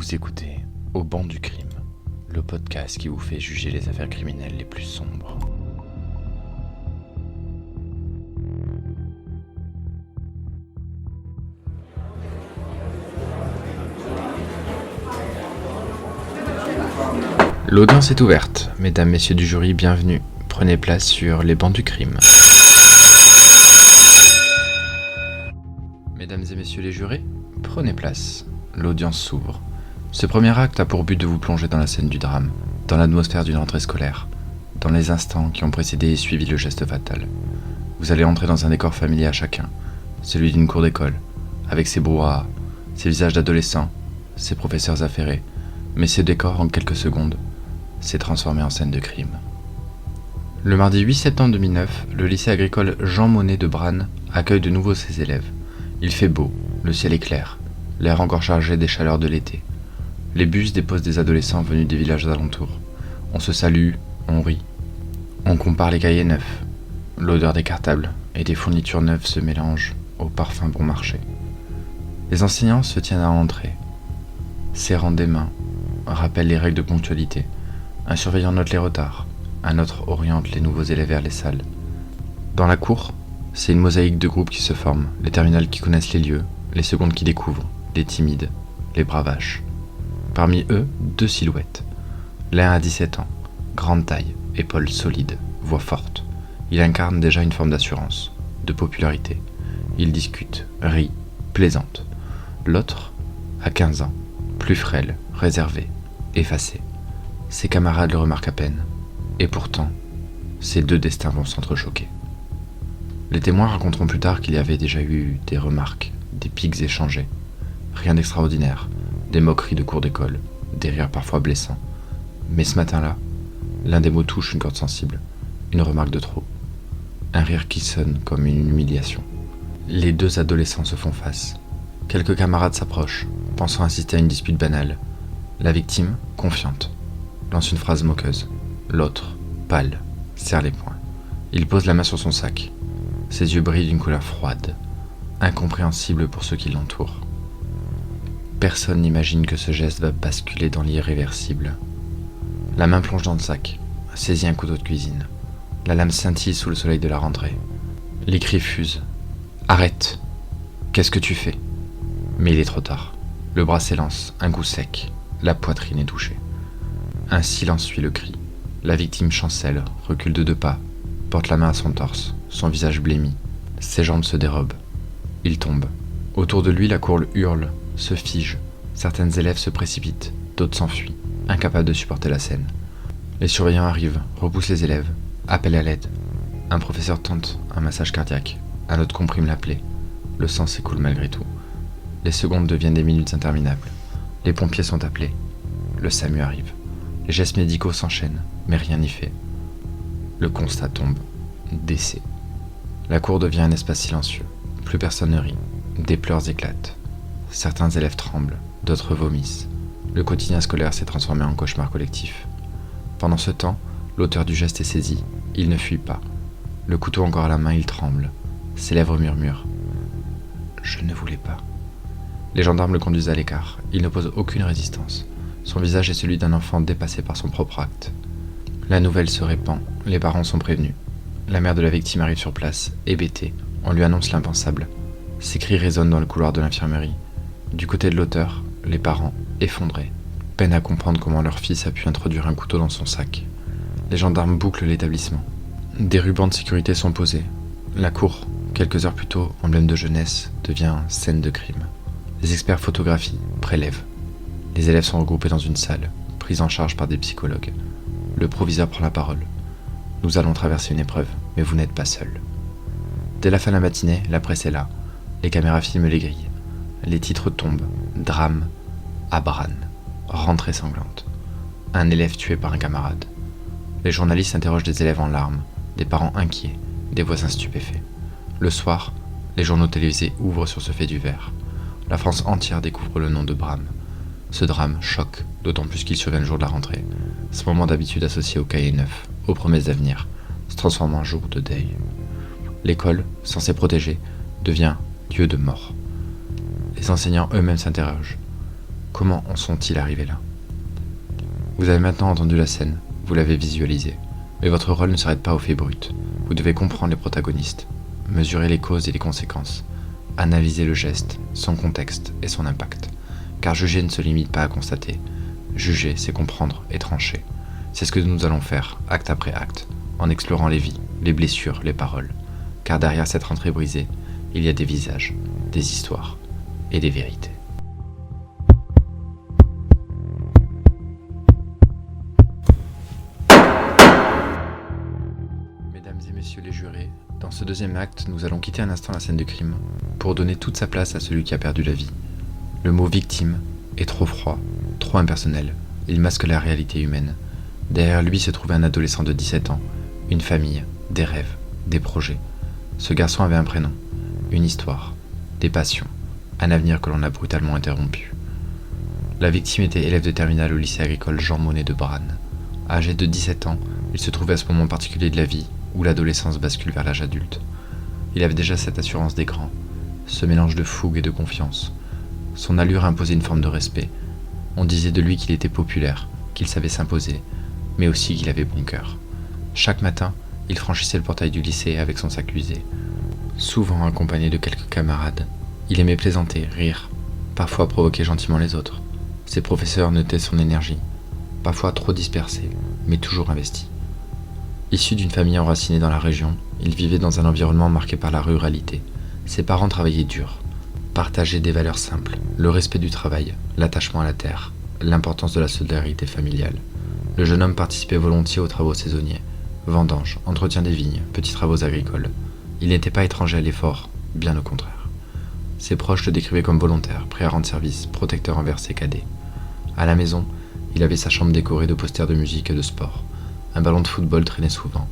Vous écoutez Au banc du crime, le podcast qui vous fait juger les affaires criminelles les plus sombres. L'audience est ouverte. Mesdames, messieurs du jury, bienvenue. Prenez place sur les bancs du crime. Mesdames et messieurs les jurés, prenez place. L'audience s'ouvre. Ce premier acte a pour but de vous plonger dans la scène du drame, dans l'atmosphère d'une rentrée scolaire, dans les instants qui ont précédé et suivi le geste fatal. Vous allez entrer dans un décor familier à chacun, celui d'une cour d'école, avec ses brouhahas, ses visages d'adolescents, ses professeurs affairés, mais ce décor, en quelques secondes, s'est transformé en scène de crime. Le mardi 8 septembre 2009, le lycée agricole Jean Monnet de Branne accueille de nouveau ses élèves. Il fait beau, le ciel est clair, l'air encore chargé des chaleurs de l'été. Les bus déposent des adolescents venus des villages alentours. On se salue, on rit. On compare les cahiers neufs. L'odeur des cartables et des fournitures neuves se mélange au parfum bon marché. Les enseignants se tiennent à l'entrée, serrant des mains, rappellent les règles de ponctualité. Un surveillant note les retards, un autre oriente les nouveaux élèves vers les salles. Dans la cour, c'est une mosaïque de groupes qui se forment, les terminales qui connaissent les lieux, les secondes qui découvrent, les timides, les bravaches. Parmi eux, deux silhouettes. L'un a 17 ans, grande taille, épaules solides, voix forte. Il incarne déjà une forme d'assurance, de popularité. Il discute, rit, plaisante. L'autre a 15 ans, plus frêle, réservé, effacé. Ses camarades le remarquent à peine. Et pourtant, ces deux destins vont s'entrechoquer. Les témoins raconteront plus tard qu'il y avait déjà eu des remarques, des pics échangés. Rien d'extraordinaire, des moqueries de cours d'école, des rires parfois blessants. Mais ce matin-là, l'un des mots touche une corde sensible, une remarque de trop. Un rire qui sonne comme une humiliation. Les deux adolescents se font face. Quelques camarades s'approchent, pensant assister à une dispute banale. La victime, confiante, lance une phrase moqueuse. L'autre, pâle, serre les poings. Il pose la main sur son sac. Ses yeux brillent d'une couleur froide, incompréhensible pour ceux qui l'entourent. Personne n'imagine que ce geste va basculer dans l'irréversible. La main plonge dans le sac, saisit un couteau de cuisine. La lame scintille sous le soleil de la rentrée. Les cris fusent. « Arrête ! Qu'est-ce que tu fais ?» Mais il est trop tard. Le bras s'élance, un coup sec. La poitrine est touchée. Un silence suit le cri. La victime chancelle, recule de 2 pas, porte la main à son torse, son visage blêmi. Ses jambes se dérobent. Il tombe. Autour de lui, la cour hurle, se fige. Certaines élèves se précipitent, d'autres s'enfuient, incapables de supporter la scène. Les surveillants arrivent, repoussent les élèves, appellent à l'aide. Un professeur tente un massage cardiaque, un autre comprime la plaie. Le sang s'écoule malgré tout. Les secondes deviennent des minutes interminables. Les pompiers sont appelés. Le SAMU arrive. Les gestes médicaux s'enchaînent, mais rien n'y fait. Le constat tombe. Décès. La cour devient un espace silencieux. Plus personne ne rit. Des pleurs éclatent. Certains élèves tremblent, d'autres vomissent. Le quotidien scolaire s'est transformé en cauchemar collectif. Pendant ce temps, l'auteur du geste est saisi. Il ne fuit pas. Le couteau encore à la main, il tremble. Ses lèvres murmurent. « Je ne voulais pas. » Les gendarmes le conduisent à l'écart. Il n'oppose aucune résistance. Son visage est celui d'un enfant dépassé par son propre acte. La nouvelle se répand. Les parents sont prévenus. La mère de la victime arrive sur place, hébétée. On lui annonce l'impensable. Ses cris résonnent dans le couloir de l'infirmerie. Du côté de l'auteur, les parents, effondrés, peinent à comprendre comment leur fils a pu introduire un couteau dans son sac. Les gendarmes bouclent l'établissement. Des rubans de sécurité sont posés. La cour, quelques heures plus tôt, emblème de jeunesse, devient scène de crime. Les experts photographient, prélèvent. Les élèves sont regroupés dans une salle, pris en charge par des psychologues. Le proviseur prend la parole. « Nous allons traverser une épreuve, mais vous n'êtes pas seul. » Dès la fin de la matinée, la presse est là. Les caméras filment les grilles. Les titres tombent. Drame à Branne. Rentrée sanglante. Un élève tué par un camarade. Les journalistes interrogent des élèves en larmes, des parents inquiets, des voisins stupéfaits. Le soir, les journaux télévisés ouvrent sur ce fait divers. La France entière découvre le nom de Bram. Ce drame choque, d'autant plus qu'il survient le jour de la rentrée. Ce moment d'habitude associé au cahier neuf, aux promesses d'avenir, se transforme en jour de deuil. L'école, censée protéger, devient lieu de mort. Les enseignants eux-mêmes s'interrogent. Comment en sont-ils arrivés là? Vous avez maintenant entendu la scène, vous l'avez visualisée, mais votre rôle ne s'arrête pas aux faits bruts. Vous devez comprendre les protagonistes, mesurer les causes et les conséquences, analyser le geste, son contexte et son impact. Car juger ne se limite pas à constater. Juger, c'est comprendre et trancher. C'est ce que nous allons faire, acte après acte, en explorant les vies, les blessures, les paroles. Car derrière cette rentrée brisée, il y a des visages, des histoires et des vérités. Mesdames et messieurs les jurés, dans ce deuxième acte, nous allons quitter un instant la scène du crime pour donner toute sa place à celui qui a perdu la vie. Le mot victime est trop froid, trop impersonnel. Il masque la réalité humaine. Derrière lui se trouvait un adolescent de 17 ans, une famille, des rêves, des projets. Ce garçon avait un prénom, une histoire, des passions, un avenir que l'on a brutalement interrompu. La victime était élève de terminale au lycée agricole Jean Monnet de Branne. Âgé de 17 ans, il se trouvait à ce moment particulier de la vie où l'adolescence bascule vers l'âge adulte. Il avait déjà cette assurance des grands, ce mélange de fougue et de confiance. Son allure imposait une forme de respect. On disait de lui qu'il était populaire, qu'il savait s'imposer, mais aussi qu'il avait bon cœur. Chaque matin, il franchissait le portail du lycée avec son sac usé, souvent accompagné de quelques camarades. Il aimait plaisanter, rire, parfois provoquer gentiment les autres. Ses professeurs notaient son énergie, parfois trop dispersée, mais toujours investie. Issu d'une famille enracinée dans la région, il vivait dans un environnement marqué par la ruralité. Ses parents travaillaient dur, partageaient des valeurs simples, le respect du travail, l'attachement à la terre, l'importance de la solidarité familiale. Le jeune homme participait volontiers aux travaux saisonniers, vendanges, entretien des vignes, petits travaux agricoles. Il n'était pas étranger à l'effort, bien au contraire. Ses proches le décrivaient comme volontaire, prêt à rendre service, protecteur envers ses cadets. À la maison, il avait sa chambre décorée de posters de musique et de sport. Un ballon de football traînait souvent,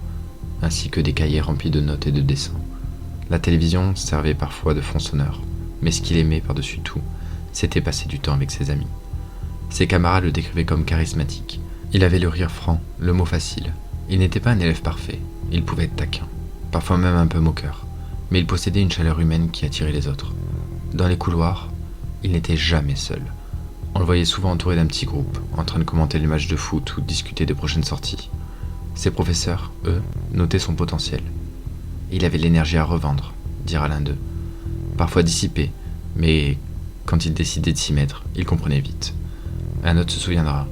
ainsi que des cahiers remplis de notes et de dessins. La télévision servait parfois de fond sonore, mais ce qu'il aimait par-dessus tout, c'était passer du temps avec ses amis. Ses camarades le décrivaient comme charismatique. Il avait le rire franc, le mot facile. Il n'était pas un élève parfait, il pouvait être taquin, parfois même un peu moqueur, mais il possédait une chaleur humaine qui attirait les autres. Dans les couloirs, il n'était jamais seul. On le voyait souvent entouré d'un petit groupe, en train de commenter les matchs de foot ou de discuter des prochaines sorties. Ses professeurs, eux, notaient son potentiel. Il avait l'énergie à revendre, dira l'un d'eux. Parfois dissipé, mais quand il décidait de s'y mettre, il comprenait vite. Un autre se souviendra.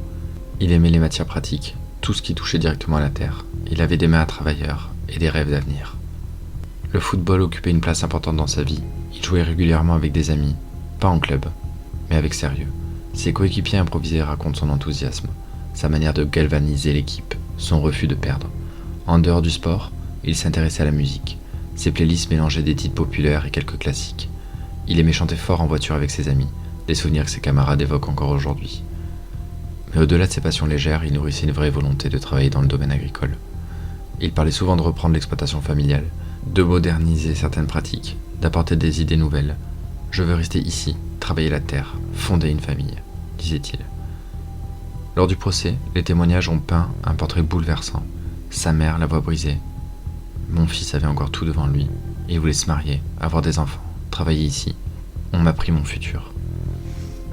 Il aimait les matières pratiques, tout ce qui touchait directement à la terre. Il avait des mains à travailleurs et des rêves d'avenir. Le football occupait une place importante dans sa vie. Il jouait régulièrement avec des amis, pas en club, mais avec sérieux. Ses coéquipiers improvisés racontent son enthousiasme, sa manière de galvaniser l'équipe, son refus de perdre. En dehors du sport, il s'intéressait à la musique. Ses playlists mélangeaient des titres populaires et quelques classiques. Il aimait chanter fort en voiture avec ses amis, des souvenirs que ses camarades évoquent encore aujourd'hui. Mais au-delà de ses passions légères, il nourrissait une vraie volonté de travailler dans le domaine agricole. Il parlait souvent de reprendre l'exploitation familiale, de moderniser certaines pratiques, d'apporter des idées nouvelles. « Je veux rester ici, travailler la terre, fonder une famille », disait-il. Lors du procès, les témoignages ont peint un portrait bouleversant. Sa mère, la voix brisée. Mon fils avait encore tout devant lui. Il voulait se marier, avoir des enfants, travailler ici. On m'a pris mon futur.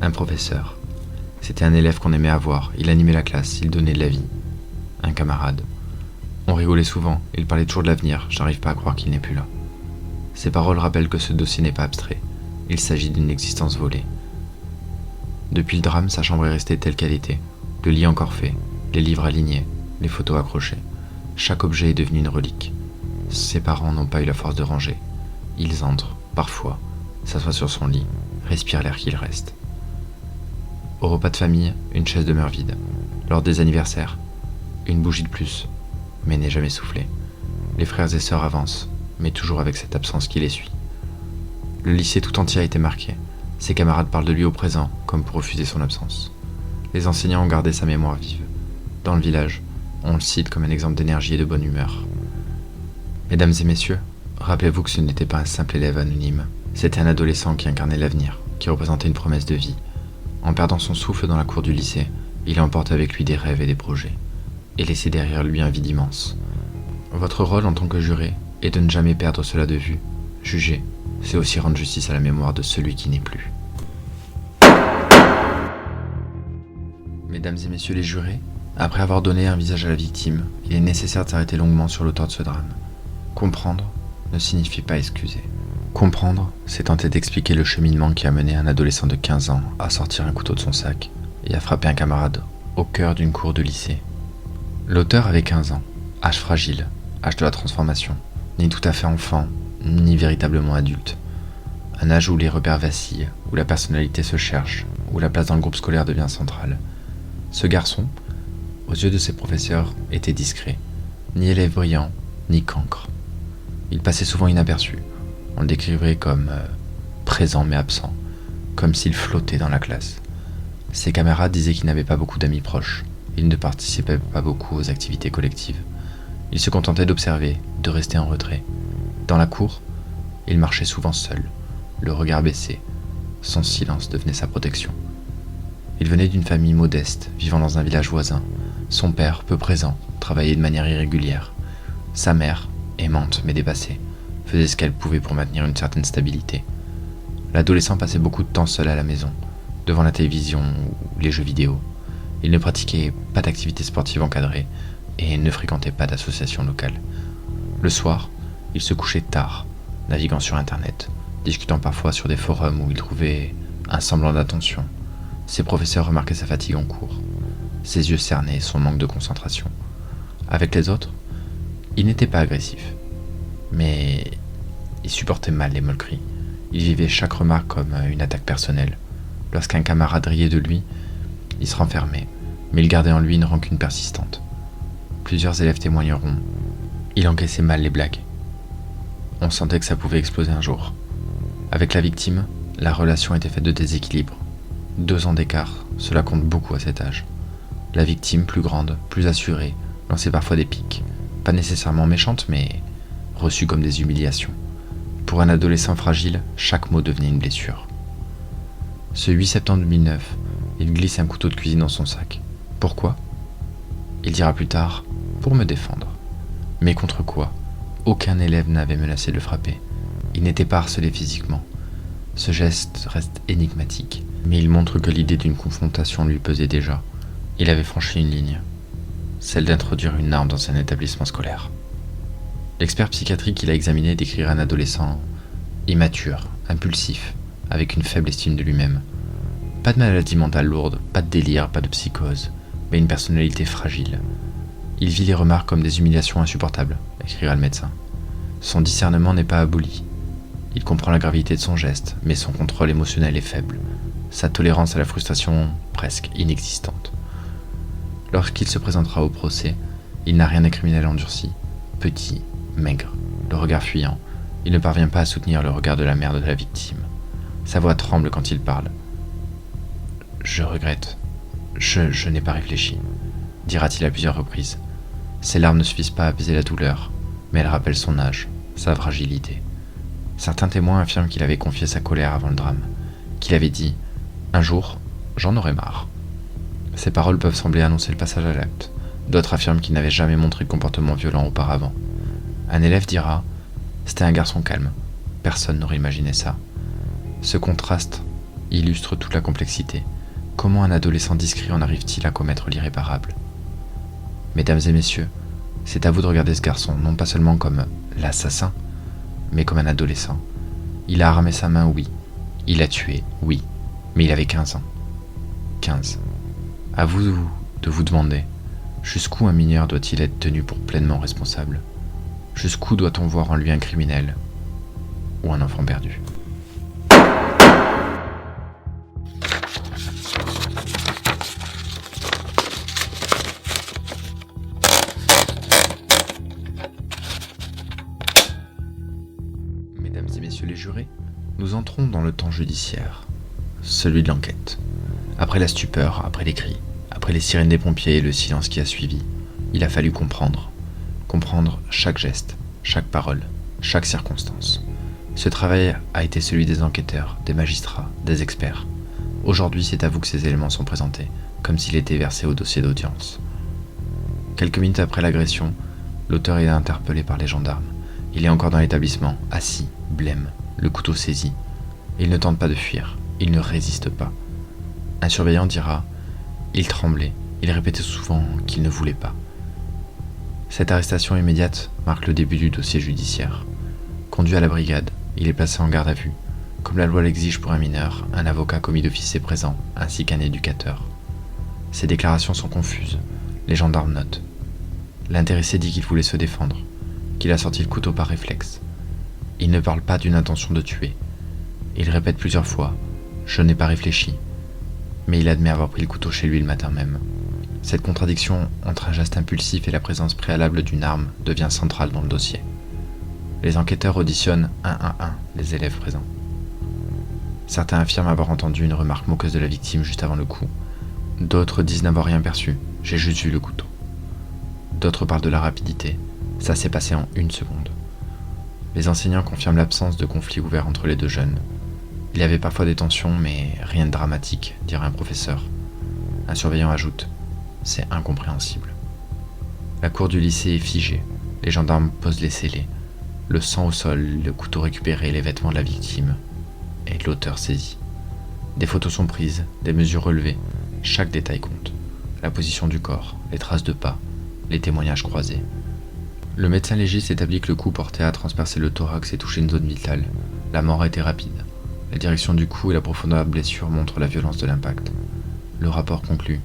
Un professeur. C'était un élève qu'on aimait avoir. Il animait la classe, il donnait de la vie. Un camarade. On rigolait souvent, il parlait toujours de l'avenir. J'arrive pas à croire qu'il n'est plus là. Ces paroles rappellent que ce dossier n'est pas abstrait. Il s'agit d'une existence volée. Depuis le drame, sa chambre est restée telle qu'elle était. Le lit encore fait, les livres alignés, les photos accrochées. Chaque objet est devenu une relique. Ses parents n'ont pas eu la force de ranger. Ils entrent, parfois, s'assoient sur son lit, respirent l'air qu'il reste. Au repas de famille, une chaise demeure vide. Lors des anniversaires, une bougie de plus, mais n'est jamais soufflée. Les frères et sœurs avancent, mais toujours avec cette absence qui les suit. Le lycée tout entier a été marqué. Ses camarades parlent de lui au présent, comme pour refuser son absence. Les enseignants ont gardé sa mémoire vive. Dans le village, on le cite comme un exemple d'énergie et de bonne humeur. Mesdames et messieurs, rappelez-vous que ce n'était pas un simple élève anonyme. C'était un adolescent qui incarnait l'avenir, qui représentait une promesse de vie. En perdant son souffle dans la cour du lycée, il a emporté avec lui des rêves et des projets, et laissé derrière lui un vide immense. Votre rôle en tant que juré est de ne jamais perdre cela de vue. Juger, c'est aussi rendre justice à la mémoire de celui qui n'est plus. Mesdames et messieurs les jurés, après avoir donné un visage à la victime, il est nécessaire de s'arrêter longuement sur l'auteur de ce drame. Comprendre ne signifie pas excuser. Comprendre, c'est tenter d'expliquer le cheminement qui a mené un adolescent de 15 ans à sortir un couteau de son sac et à frapper un camarade au cœur d'une cour de lycée. L'auteur avait 15 ans, âge fragile, âge de la transformation, ni tout à fait enfant, ni véritablement adulte. Un âge où les repères vacillent, où la personnalité se cherche, où la place dans le groupe scolaire devient centrale. Ce garçon, aux yeux de ses professeurs, était discret, ni élève brillant, ni cancre. Il passait souvent inaperçu. On le décrivait comme présent mais absent, comme s'il flottait dans la classe. Ses camarades disaient qu'il n'avait pas beaucoup d'amis proches. Il ne participait pas beaucoup aux activités collectives. Il se contentait d'observer, de rester en retrait. Dans la cour, il marchait souvent seul, le regard baissé. Son silence devenait sa protection. Il venait d'une famille modeste, vivant dans un village voisin. Son père, peu présent, travaillait de manière irrégulière. Sa mère, aimante mais dépassée, faisait ce qu'elle pouvait pour maintenir une certaine stabilité. L'adolescent passait beaucoup de temps seul à la maison, devant la télévision ou les jeux vidéo. Il ne pratiquait pas d'activités sportives encadrées et ne fréquentait pas d'associations locales. Le soir, il se couchait tard, naviguant sur Internet, discutant parfois sur des forums où il trouvait un semblant d'attention. Ses professeurs remarquaient sa fatigue en cours, ses yeux cernés, son manque de concentration. Avec les autres, il n'était pas agressif, mais il supportait mal les moqueries. Il vivait chaque remarque comme une attaque personnelle. Lorsqu'un camarade riait de lui, il se renfermait, mais il gardait en lui une rancune persistante. Plusieurs élèves témoigneront. Il encaissait mal les blagues. On sentait que ça pouvait exploser un jour. Avec la victime, la relation était faite de déséquilibre. 2 ans d'écart, cela compte beaucoup à cet âge. La victime, plus grande, plus assurée, lançait parfois des piques, pas nécessairement méchantes, mais reçues comme des humiliations. Pour un adolescent fragile, chaque mot devenait une blessure. Ce 8 septembre 2009, il glisse un couteau de cuisine dans son sac. Pourquoi ? Il dira plus tard, pour me défendre. Mais contre quoi ? Aucun élève n'avait menacé de le frapper. Il n'était pas harcelé physiquement. Ce geste reste énigmatique, mais il montre que l'idée d'une confrontation lui pesait déjà. Il avait franchi une ligne, celle d'introduire une arme dans un établissement scolaire. L'expert psychiatrique qui l'a examiné décrira un adolescent immature, impulsif, avec une faible estime de lui-même. Pas de maladie mentale lourde, pas de délire, pas de psychose, mais une personnalité fragile. Il vit les remarques comme des humiliations insupportables, écrira le médecin. Son discernement n'est pas aboli. Il comprend la gravité de son geste, mais son contrôle émotionnel est faible. Sa tolérance à la frustration presque inexistante. Lorsqu'il se présentera au procès, il n'a rien d'un criminel endurci. Petit, maigre, le regard fuyant, il ne parvient pas à soutenir le regard de la mère de la victime. Sa voix tremble quand il parle. « Je regrette. Je n'ai pas réfléchi », dira-t-il à plusieurs reprises. Ses larmes ne suffisent pas à apaiser la douleur, mais elles rappellent son âge, sa fragilité. Certains témoins affirment qu'il avait confié sa colère avant le drame, qu'il avait dit « Un jour, j'en aurai marre ». Ces paroles peuvent sembler annoncer le passage à l'acte. D'autres affirment qu'il n'avait jamais montré de comportement violent auparavant. Un élève dira « C'était un garçon calme. Personne n'aurait imaginé ça ». Ce contraste illustre toute la complexité. Comment un adolescent discret en arrive-t-il à commettre l'irréparable ? Mesdames et messieurs, c'est à vous de regarder ce garçon, non pas seulement comme l'assassin, mais comme un adolescent. Il a armé sa main, oui. Il a tué, oui. Mais il avait 15 ans. 15. À vous de vous demander, jusqu'où un mineur doit-il être tenu pour pleinement responsable ? Jusqu'où doit-on voir en lui un criminel ou un enfant perdu ? Mesdames et messieurs les jurés, nous entrons dans le temps judiciaire, celui de l'enquête. Après la stupeur, après les cris, après les sirènes des pompiers et le silence qui a suivi, il a fallu comprendre chaque geste, chaque parole, chaque circonstance. Ce travail a été celui des enquêteurs, des magistrats, des experts. Aujourd'hui, c'est à vous que ces éléments sont présentés, comme s'il était versé au dossier d'audience. Quelques minutes après l'agression, l'auteur est interpellé par les gendarmes. Il est encore dans l'établissement, assis, blême, le couteau saisi. Il ne tente pas de fuir, il ne résiste pas. Un surveillant dira Il tremblait, il répétait souvent qu'il ne voulait pas. Cette arrestation immédiate marque le début du dossier judiciaire. Conduit à la brigade, il est placé en garde à vue. Comme la loi l'exige pour un mineur, un avocat commis d'office est présent, ainsi qu'un éducateur. Ses déclarations sont confuses. Les gendarmes notent. L'intéressé dit qu'il voulait se défendre, qu'il a sorti le couteau par réflexe. Il ne parle pas d'une intention de tuer. Il répète plusieurs fois « Je n'ai pas réfléchi », mais il admet avoir pris le couteau chez lui le matin même. Cette contradiction entre un geste impulsif et la présence préalable d'une arme devient centrale dans le dossier. Les enquêteurs auditionnent un à un les élèves présents. Certains affirment avoir entendu une remarque moqueuse de la victime juste avant le coup. D'autres disent n'avoir rien perçu, j'ai juste vu le couteau. D'autres parlent de la rapidité, ça s'est passé en 1 seconde. Les enseignants confirment l'absence de conflit ouvert entre les deux jeunes. Il y avait parfois des tensions, mais rien de dramatique, dirait un professeur. Un surveillant ajoute « C'est incompréhensible ». La cour du lycée est figée, les gendarmes posent les scellés. Le sang au sol, le couteau récupéré, les vêtements de la victime. Et l'auteur saisi. Des photos sont prises, des mesures relevées. Chaque détail compte. La position du corps, les traces de pas, les témoignages croisés. Le médecin légiste établit que le coup porté a transpercé le thorax et touché une zone vitale. La mort a été rapide. La direction du coup et la profondeur de la blessure montrent la violence de l'impact. Le rapport conclut.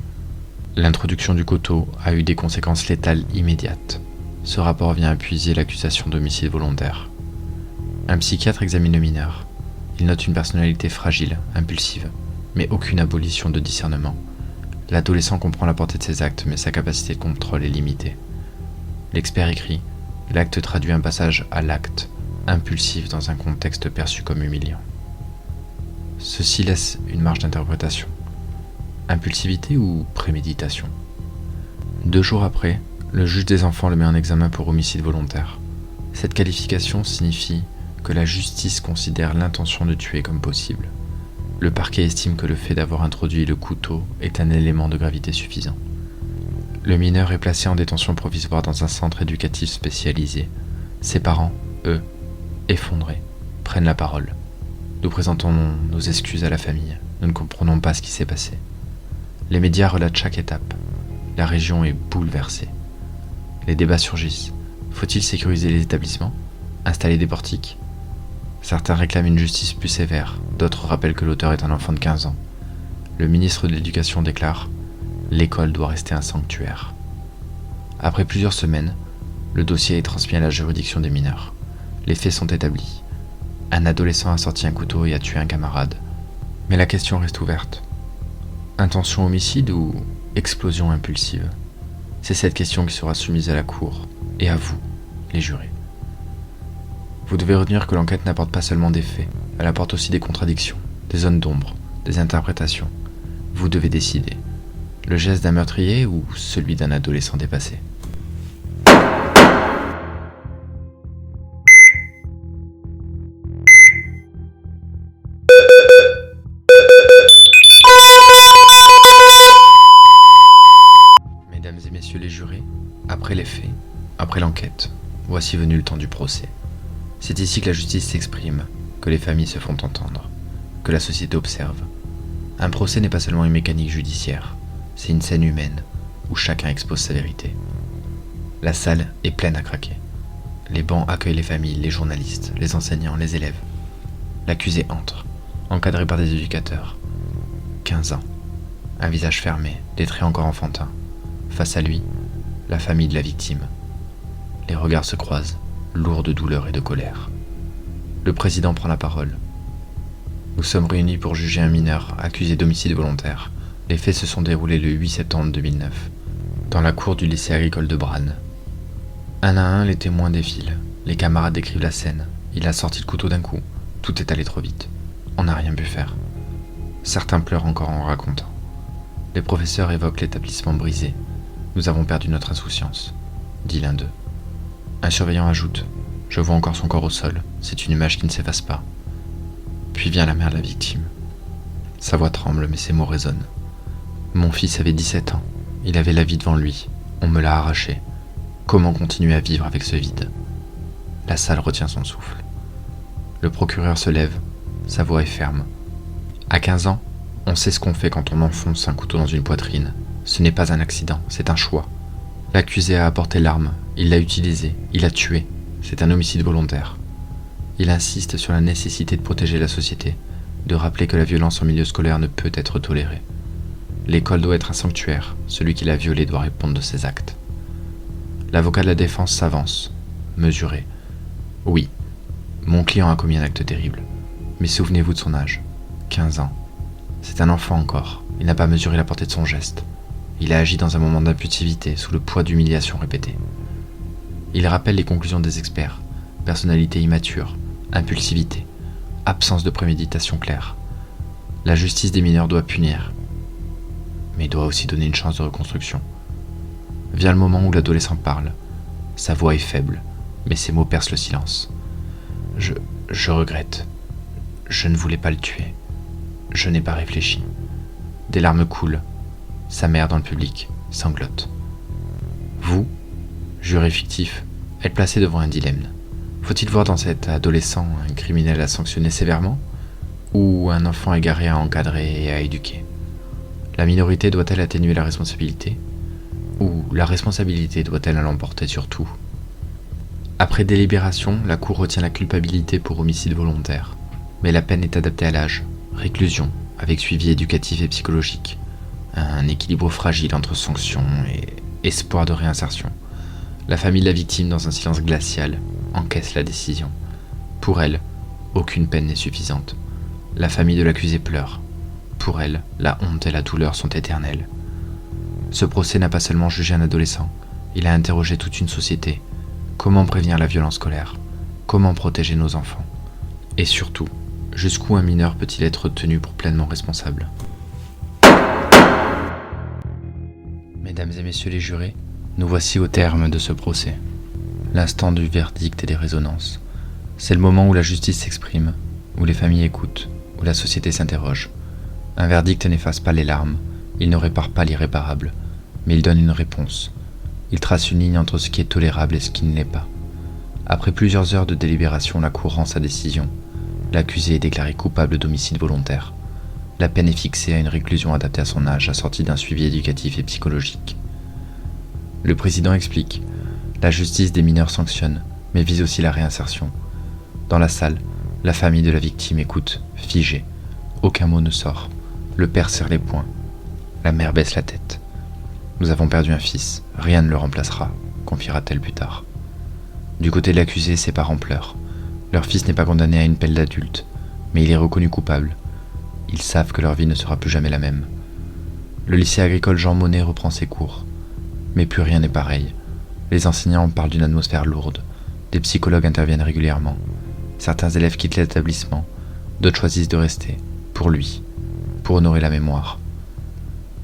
L'introduction du couteau a eu des conséquences létales immédiates. Ce rapport vient appuyer l'accusation d'homicide volontaire. Un psychiatre examine le mineur. Il note une personnalité fragile, impulsive, mais aucune abolition de discernement. L'adolescent comprend la portée de ses actes, mais sa capacité de contrôle est limitée. L'expert écrit « L'acte traduit un passage à l'acte, impulsif dans un contexte perçu comme humiliant. » Ceci laisse une marge d'interprétation. Impulsivité ou préméditation? 2 jours après, le juge des enfants le met en examen pour homicide volontaire. Cette qualification signifie que la justice considère l'intention de tuer comme possible. Le parquet estime que le fait d'avoir introduit le couteau est un élément de gravité suffisant. Le mineur est placé en détention provisoire dans un centre éducatif spécialisé. Ses parents, eux, effondrés, prennent la parole. Nous présentons nos excuses à la famille. Nous ne comprenons pas ce qui s'est passé. Les médias relatent chaque étape. La région est bouleversée. Les débats surgissent. Faut-il sécuriser les établissements? Installer des portiques? Certains réclament une justice plus sévère, d'autres rappellent que l'auteur est un enfant de 15 ans. Le ministre de l'Éducation déclare « L'école doit rester un sanctuaire ». Après plusieurs semaines, le dossier est transmis à la juridiction des mineurs. Les faits sont établis. Un adolescent a sorti un couteau et a tué un camarade. Mais la question reste ouverte. Intention homicide ou explosion impulsive? C'est cette question qui sera soumise à la cour et à vous, les jurés. Vous devez retenir que l'enquête n'apporte pas seulement des faits, elle apporte aussi des contradictions, des zones d'ombre, des interprétations. Vous devez décider. Le geste d'un meurtrier ou celui d'un adolescent dépassé? Mesdames et messieurs les jurés, après les faits, après l'enquête, voici venu le temps du procès. C'est ici que la justice s'exprime, que les familles se font entendre, que la société observe. Un procès n'est pas seulement une mécanique judiciaire, c'est une scène humaine où chacun expose sa vérité. La salle est pleine à craquer. Les bancs accueillent les familles, les journalistes, les enseignants, les élèves. L'accusé entre, encadré par des éducateurs. 15 ans, un visage fermé, des traits encore enfantins. Face à lui, la famille de la victime. Les regards se croisent, lourds de douleur et de colère. Le président prend la parole. Nous sommes réunis pour juger un mineur accusé d'homicide volontaire. Les faits se sont déroulés le 8 septembre 2009, dans la cour du lycée agricole de Branne. Un à un, les témoins défilent. Les camarades décrivent la scène. Il a sorti le couteau d'un coup. Tout est allé trop vite. On n'a rien pu faire. Certains pleurent encore en racontant. Les professeurs évoquent l'établissement brisé. Nous avons perdu notre insouciance, dit l'un d'eux. Un surveillant ajoute « Je vois encore son corps au sol, c'est une image qui ne s'efface pas. » Puis vient la mère de la victime. Sa voix tremble, mais ses mots résonnent. « Mon fils avait 17 ans, il avait la vie devant lui, on me l'a arraché. Comment continuer à vivre avec ce vide ?» La salle retient son souffle. Le procureur se lève, sa voix est ferme. À 15 ans, On sait ce qu'on fait quand on enfonce un couteau dans une poitrine. Ce n'est pas un accident, c'est un choix. L'accusé a apporté l'arme, il l'a utilisée, il a tué. C'est un homicide volontaire. Il insiste sur la nécessité de protéger la société, de rappeler que la violence en milieu scolaire ne peut être tolérée. L'école doit être un sanctuaire, celui qui l'a violée doit répondre de ses actes. L'avocat de la défense s'avance, mesuré. Oui, mon client a commis un acte terrible, mais souvenez-vous de son âge, 15 ans. C'est un enfant encore, il n'a pas mesuré la portée de son geste. Il a agi dans un moment d'impulsivité, sous le poids d'humiliations répétées. Il rappelle les conclusions des experts, personnalité immature, impulsivité, absence de préméditation claire. La justice des mineurs doit punir, mais doit aussi donner une chance de reconstruction. Vient le moment où l'adolescent parle. Sa voix est faible, mais ses mots percent le silence. Je regrette. Je ne voulais pas le tuer. Je n'ai pas réfléchi. Des larmes coulent. Sa mère, dans le public, sanglote. Vous, juré fictif, êtes placé devant un dilemme. Faut-il voir dans cet adolescent un criminel à sanctionner sévèrement, ou un enfant égaré à encadrer et à éduquer? La minorité doit-elle atténuer la responsabilité, ou la responsabilité doit-elle l'emporter sur tout? Après délibération, la Cour retient la culpabilité pour homicide volontaire, mais la peine est adaptée à l'âge, réclusion, avec suivi éducatif et psychologique, un équilibre fragile entre sanction et espoir de réinsertion. La famille de la victime, dans un silence glacial, encaisse la décision. Pour elle, aucune peine n'est suffisante. La famille de l'accusé pleure. Pour elle, la honte et la douleur sont éternelles. Ce procès n'a pas seulement jugé un adolescent, il a interrogé toute une société. Comment prévenir la violence scolaire? Comment protéger nos enfants? Et surtout, jusqu'où un mineur peut-il être tenu pour pleinement responsable? Mesdames et messieurs les jurés, nous voici au terme de ce procès. L'instant du verdict et des résonances. C'est le moment où la justice s'exprime, où les familles écoutent, où la société s'interroge. Un verdict n'efface pas les larmes, il ne répare pas l'irréparable, mais il donne une réponse. Il trace une ligne entre ce qui est tolérable et ce qui ne l'est pas. Après plusieurs heures de délibération, la Cour rend sa décision. L'accusé est déclaré coupable d'homicide volontaire. La peine est fixée à une réclusion adaptée à son âge, assortie d'un suivi éducatif et psychologique. Le président explique. La justice des mineurs sanctionne, mais vise aussi la réinsertion. Dans la salle, la famille de la victime écoute, figée. Aucun mot ne sort. Le père serre les poings. La mère baisse la tête. Nous avons perdu un fils, rien ne le remplacera, confiera-t-elle plus tard. Du côté de l'accusé, ses parents pleurent. Leur fils n'est pas condamné à une peine d'adulte, mais il est reconnu coupable. Ils savent que leur vie ne sera plus jamais la même. Le lycée agricole Jean Monnet reprend ses cours. Mais plus rien n'est pareil. Les enseignants parlent d'une atmosphère lourde. Des psychologues interviennent régulièrement. Certains élèves quittent l'établissement. D'autres choisissent de rester, pour lui, pour honorer la mémoire.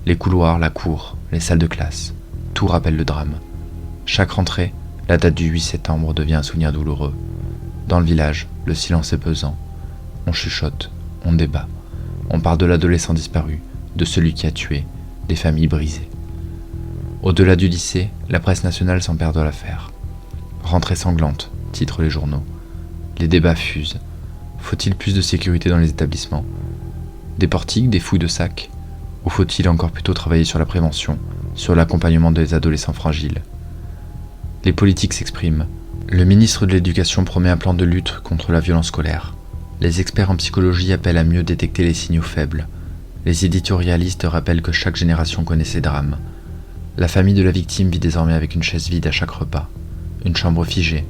Les couloirs, la cour, les salles de classe, tout rappelle le drame. Chaque rentrée, la date du 8 septembre devient un souvenir douloureux. Dans le village, le silence est pesant. On chuchote, on débat. On parle de l'adolescent disparu, de celui qui a tué, des familles brisées. Au-delà du lycée, la presse nationale s'empare de l'affaire. Rentrée sanglante, titrent les journaux. Les débats fusent. Faut-il plus de sécurité dans les établissements? Des portiques, des fouilles de sacs? Ou faut-il encore plutôt travailler sur la prévention, sur l'accompagnement des adolescents fragiles? Les politiques s'expriment. Le ministre de l'Éducation promet un plan de lutte contre la violence scolaire. Les experts en psychologie appellent à mieux détecter les signaux faibles. Les éditorialistes rappellent que chaque génération connaît ses drames. La famille de la victime vit désormais avec une chaise vide à chaque repas, une chambre figée,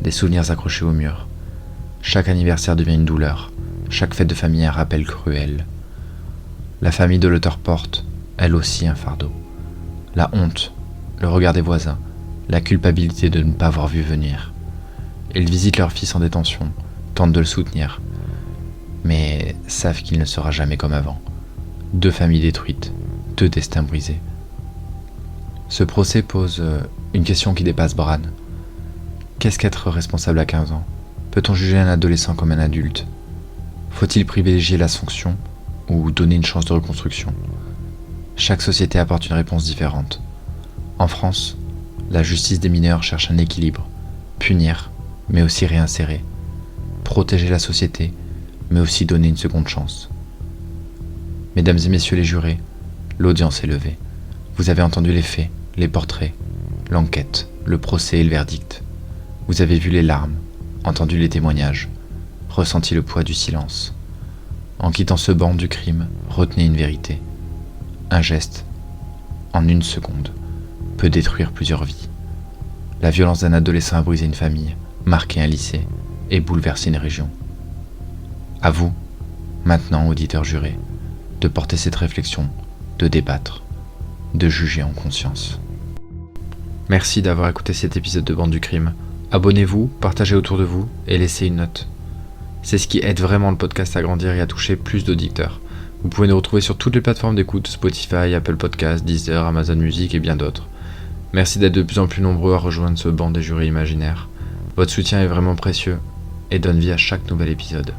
des souvenirs accrochés au mur. Chaque anniversaire devient une douleur, chaque fête de famille un rappel cruel. La famille de l'auteur porte, elle aussi, un fardeau. La honte, le regard des voisins, la culpabilité de ne pas avoir vu venir. Ils visitent leur fils en détention, tentent de le soutenir, mais savent qu'il ne sera jamais comme avant. 2 familles détruites, 2 destins brisés. Ce procès pose une question qui dépasse Bran. Qu'est-ce qu'être responsable à 15 ans? Peut-on juger un adolescent comme un adulte? Faut-il privilégier la sanction ou donner une chance de reconstruction? Chaque société apporte une réponse différente. En France, la justice des mineurs cherche un équilibre. Punir, mais aussi réinsérer. Protéger la société, mais aussi donner une seconde chance. Mesdames et messieurs les jurés, l'audience est levée. Vous avez entendu les faits, les portraits, l'enquête, le procès et le verdict. Vous avez vu les larmes, entendu les témoignages, ressenti le poids du silence. En quittant ce banc du crime, retenez une vérité. Un geste, en 1 seconde, peut détruire plusieurs vies. La violence d'un adolescent a brisé une famille, marqué un lycée et bouleversé une région. À vous, maintenant, auditeurs jurés, de porter cette réflexion, de débattre, de juger en conscience. Merci d'avoir écouté cet épisode de Bande du Crime. Abonnez-vous, partagez autour de vous et laissez une note. C'est ce qui aide vraiment le podcast à grandir et à toucher plus d'auditeurs. Vous pouvez nous retrouver sur toutes les plateformes d'écoute, Spotify, Apple Podcasts, Deezer, Amazon Music et bien d'autres. Merci d'être de plus en plus nombreux à rejoindre ce banc des jurés imaginaires. Votre soutien est vraiment précieux et donne vie à chaque nouvel épisode.